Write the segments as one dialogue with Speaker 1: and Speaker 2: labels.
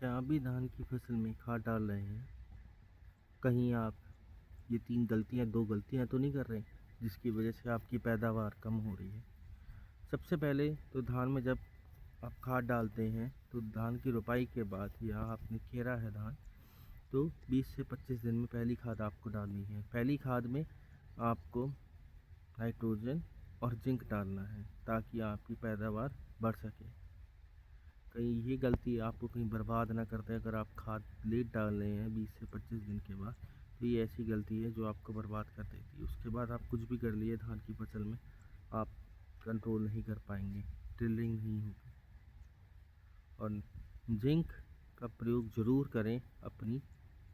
Speaker 1: क्या आप भी धान की फसल में खाद डाल रहे हैं? कहीं आप ये 2 गलतियां तो नहीं कर रहे जिसकी वजह से आपकी पैदावार कम हो रही है? सबसे पहले तो धान में जब आप खाद डालते हैं तो धान की रोपाई के बाद या आपने खेरा है धान, तो 20 से 25 दिन में पहली खाद आपको डालनी है। पहली खाद में आपको नाइट्रोजन और जिंक डालना है ताकि आपकी पैदावार बढ़ सके। कहीं ये गलती आपको कहीं बर्बाद ना कर दे। अगर आप खाद लेट डाल रहे हैं 20 से 25 दिन के बाद, तो ये ऐसी गलती है जो आपको बर्बाद कर देती है। उसके बाद आप कुछ भी कर लिए धान की फसल में, आप कंट्रोल नहीं कर पाएंगे, ड्रिलिंग नहीं होगी। और जिंक का प्रयोग ज़रूर करें अपनी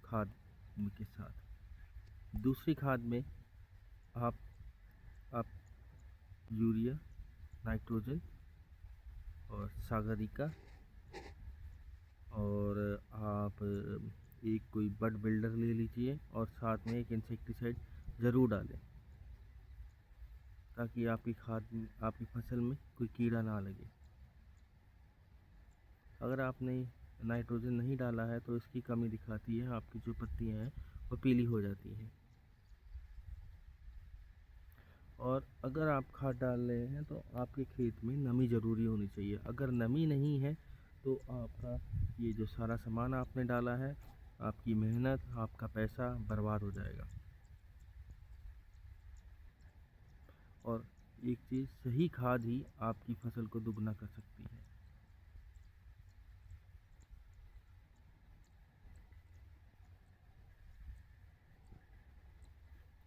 Speaker 1: खाद के साथ। दूसरी खाद में आप यूरिया, नाइट्रोजन और सागरिका और आप एक कोई बड बिल्डर ले लीजिए और साथ में एक इंसेक्टिसाइड ज़रूर डालें ताकि आपकी फसल में कोई कीड़ा ना लगे। अगर आपने नाइट्रोजन नहीं डाला है तो इसकी कमी दिखाती है, आपकी जो पत्तियां हैं वो पीली हो जाती हैं। और अगर आप खाद डाल रहे हैं तो आपके खेत में नमी ज़रूरी होनी चाहिए। अगर नमी नहीं है तो आपका ये जो सारा सामान आपने डाला है, आपकी मेहनत, आपका पैसा बर्बाद हो जाएगा। और एक चीज़, सही खाद ही आपकी फसल को दुगना कर सकती है।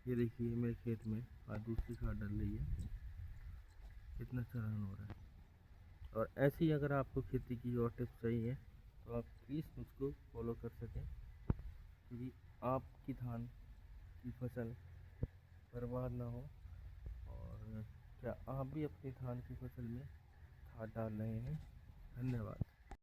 Speaker 1: ये देखिए मेरे खेत में आज दूसरी खाद डल रही है, कितना चलन हो रहा है। और ऐसे ही अगर आपको खेती की और टिप्स चाहिए तो आप प्लीज़ मुझको फॉलो कर सकें, क्योंकि आपकी धान की फसल बर्बाद ना हो। और क्या आप भी अपनी धान की फसल में खाद डाल रहे हैं? धन्यवाद।